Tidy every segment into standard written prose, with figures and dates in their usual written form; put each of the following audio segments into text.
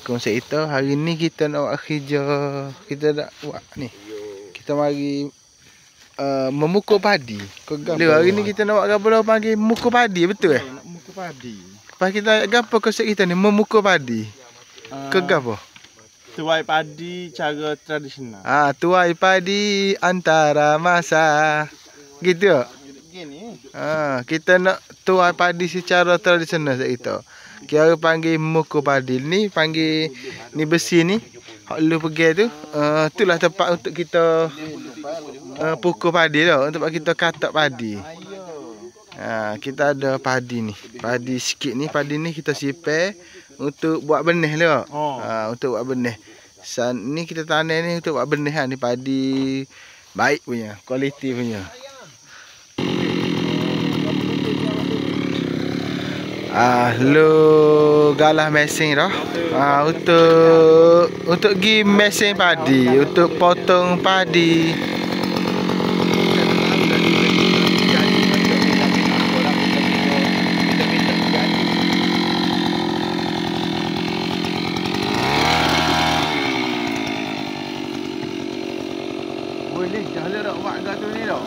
Konsep itu hari ni kita nak buat kerja. Kita nak buat ni. Kita mari memukul padi. Hari ni kita nak buat gapo panggil memukul padi, betul Nak memukul padi. Lepas kita gapo konsep kita ni memukul padi. Ke gapo? Tuai padi cara tradisional. Tuai padi antara masa. Gitu. Gini. Kita nak tuai padi secara tradisional kita. Kira panggil memukul padi ni, panggil ni besi ni. Hak lu pergi tu, itulah tempat untuk kita pukul padi tu, untuk kita katak padi. Kita ada padi ni. Padi sikit ni, padi ni kita simpan untuk buat benih tu. Untuk buat benih. Ni kita tanam ni untuk buat benih ni padi baik punya, kualiti punya. Lu galah mesin dah. Untuk gi mesin padi, untuk potong padi. Boleh dah lerak mak gatu ni dah.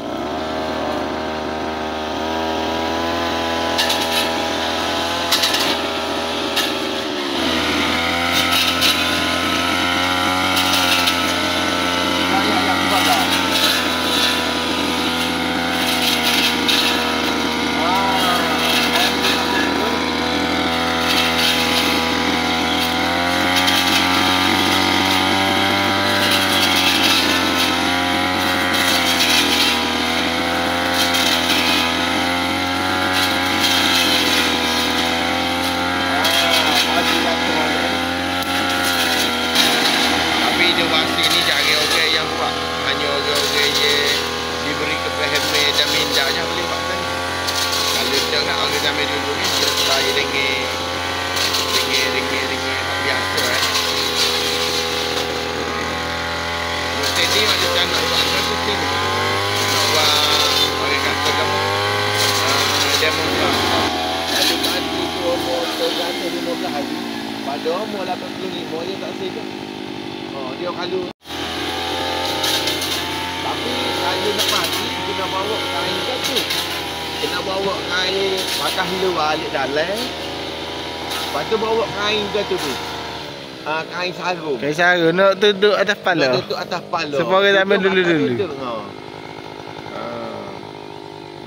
Pada umur 85 dia tak sih. Dia kalau tapi kalau nak mati kena bawa kain tu. Kena bawa kain patah luar balik dalam. Lepas tu bawa kain tu. Kain sarung. Kain sarung nak duduk atas kepala. Nak duduk atas kepala. Supaya tak ambil dulu.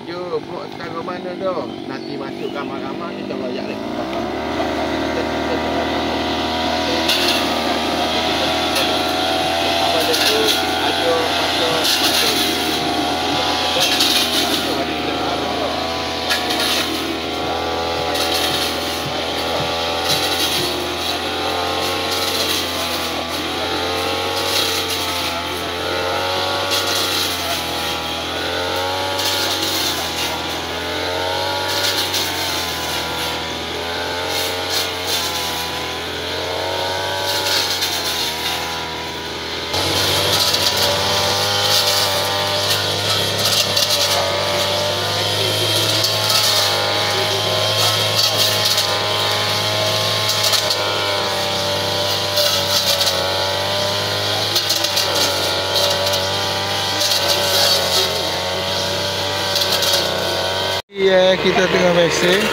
Jom, buat sekarang mana dah. Nanti masuk kamar-kamar kita royak lagi. Pada tu ada masuk kita tengah mesin.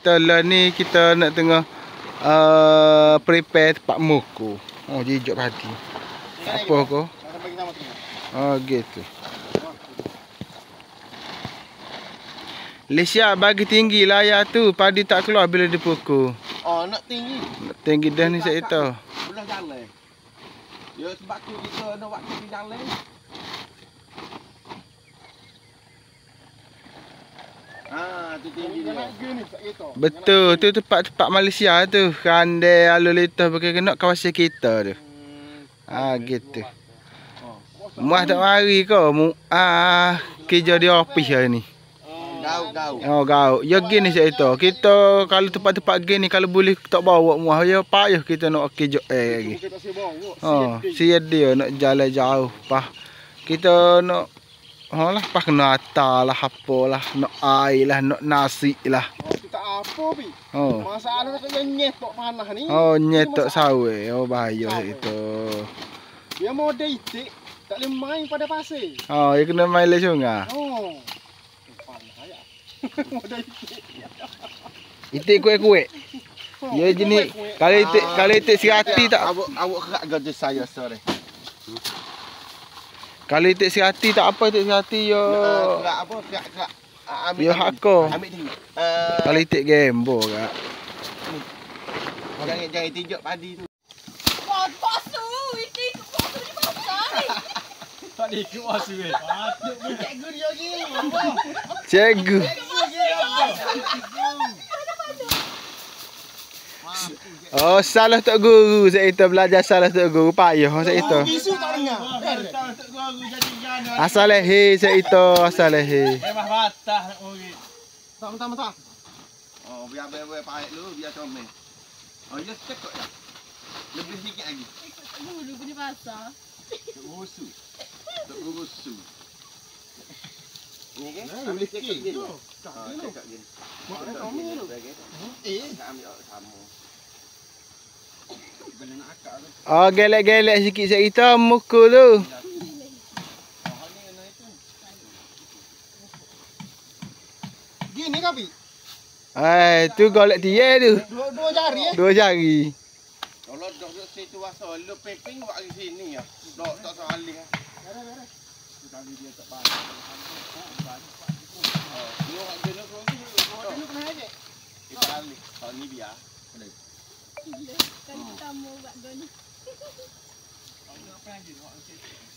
kita lah ni kita nak tengah prepare tempat muku. Oh jijuk padi. Apa ko? Oh gitu. Malaysia bagi tinggi layar tu, padi tak keluar bila dipukul. Oh, nak tinggi. Nak tinggi dah ni saya tahu. Belah jalan. Ya sebab tu kita nak waktu di jalan. Tu tinggi dia. Betul, tu tempat-tempat Malaysia tu. Kandai lalu lintas pakai kena kawasan kita tu. Gitu. Muah tak mari kau. Kerja di office hari ni. Gau. Oh gau. Ya gini saya tahu. Kita kalau tempat-tempat gini kalau boleh tak bawa muah ya payah kita nak kerja lagi. Oh, sia dia nak jalan jauh. Pah. Kita nak lah pas kena atar lah apalah, nak air lah, nak nasi lah. Oh, kita apa pi? Oh. Masalah nak nyetok panah ni. Oh, nyetok sawit. Oh, bahaya itu. Dia mau itik, tak boleh main pada pasir. Oh, dia kena main le sungai. Oh. Panah ya. Mau itik. Itik kuih-kuih. Ya jenis kalau itik serati tak awak kerak gaji saya sore. Kalau itik serati tak apa, itik serati yo. Kerak apa? Kerak. Yo hako. Ambil tinggi. Kalau itik gembo kak. Jangan tinjuk padi tu. Wah, pasu. Itik pasu ni pasal ni. Tak ikut pasu eh. Patut pun cikgu dia lagi. Cikgu. Oh, salah tok guru saya itu belajar salah tok guru payah saya itu. Bisu tak dengar. Asal lehe saya itu, asal lehe. Memang batah nak murid. Tak. Oh, biar pahit dulu, biar comel. Oh, ya cekok ya. Lebih sikit lagi. Dulu punya pasal. Tak rusuh. Ni ke? Ambil sikit gini. Cekok gini. Mak nak comel tu. Tak ambil sama. Benda nak akak tu. Oh, gelek-gelek sikit saya itu mukul tu. Gini kapi. Tu golek dia tu. Dua jari eh. 2 jari. Kalau dok situasi lu peping buat di sini ya. Dok tak salih. Beres. Sekali dia tak payah. Oh, dia orang jenis tu. Dia kena aje. Kita alih. Kalau ni biar. Boleh. Kan kita mau buat gini.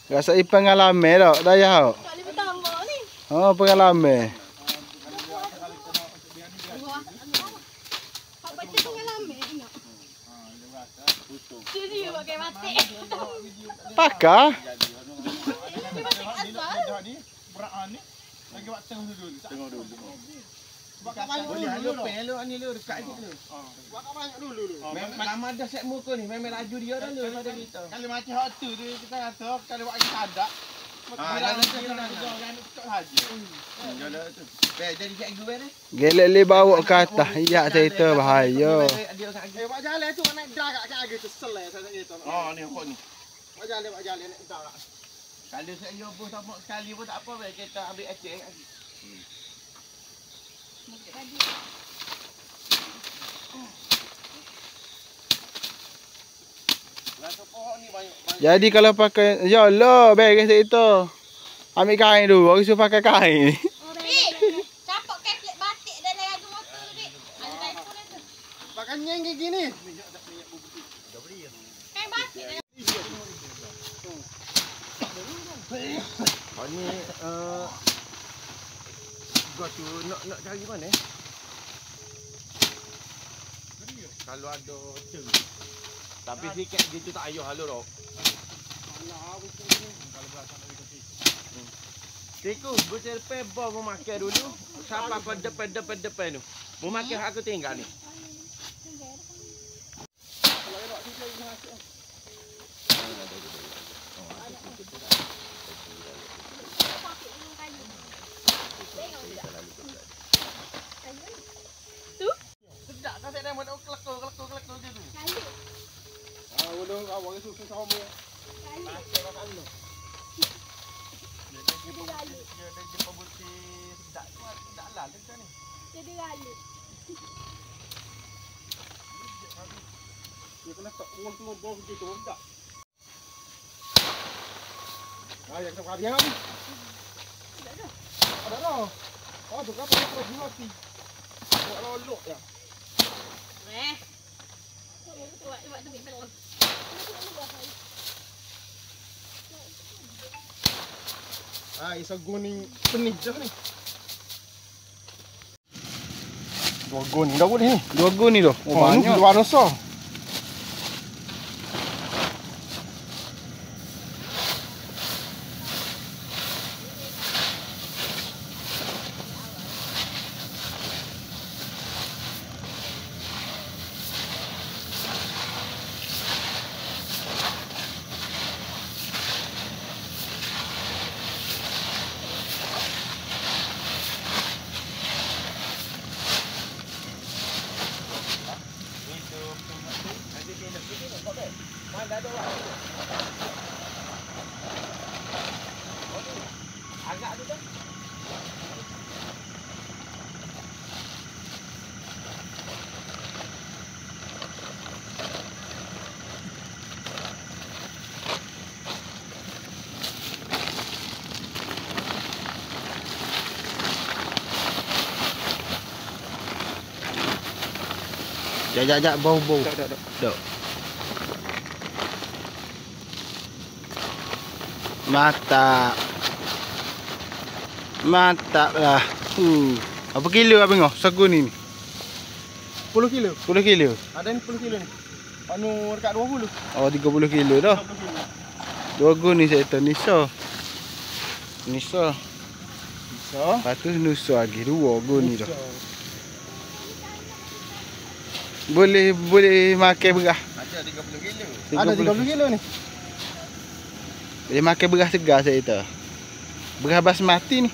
Rasai pengalaman tak? Daya tak? Tak boleh bertambah ni. Oh, pengalaman. Pak baca pengalaman ingat. Jadi pakai batik. Pakar? Pakai batik asal. Ni berat ni. Lagi buat tengah dulu. Sebab kat banyak boleh lu pelu ni lu dekat dia lu. Buat kat banyak dulu. Lama dah set muka ni memang laju dia dah lu pada kita. Kalau macam hot tu kita kata kalau buat kita ada. Lalu kita jangan tukar saja. Jalan tu. Jadi cikgu ni. Gelek le bawa ke atas. Ya cerita bahaya. Buat jalan tu naik dah kat agak tu selai saya gitu. Oh ni hot ni. Buat jalan naik dah. Kalau saya pun tak mau sekali pun tak apa baik kita ambil aceh lagi. Jadi kalau pakai ya Allah beres itu. Ambil kain dulu, orang suruh pakai kain. Capok keklik batik dan lagu motor ni. Ada telefon itu. Pakai yang kayak gini. Kain batik. Oh ni gua tu nak cari mana? Kalau ada ceng. Tapi sikit gitu tak ayuh halu roh. Kalau berasa nak ikut. Tiku, butir pebor mau makan dulu. Siapa pada depan tu. Mau makan aku tinggal ni. Sedap tak saya dah mau kelekor je tu. Kayu. Udah awak susu sama. Kayu. Dia jumpa butir sedap tu sedap lah dekat ni. Jadi lalu. kena tak uang bawah gitu enggak. Yang tak kalian ni. Ada dah. Oh, tu kenapa terus mati. Buat lolok ya. Buat tu betul. Isa guning penih dah ni. Dua gun dah boleh ni. 2 gun ni doh. Oh, Ni banyak. luar besar. Agak tu dah. Jap, bau. Tak. Dok. Mantap lah. Apa kilo abang ngah? Sagun ni. 10 kilo. 10 kilo. Ada ni 10 kilo ni. Anu dekat 20. Oh, 30 kilo dah. 30 kilo. 2 gun ni saya tahu Nisa. Bisa. Lepas tu Nusa lagi 2 gun ni dah. Boleh makan beras. Ada 30 kilo. 30. Ada 30 kilo ni. Boleh makan beras segar saya tahu. Beras basmati ni.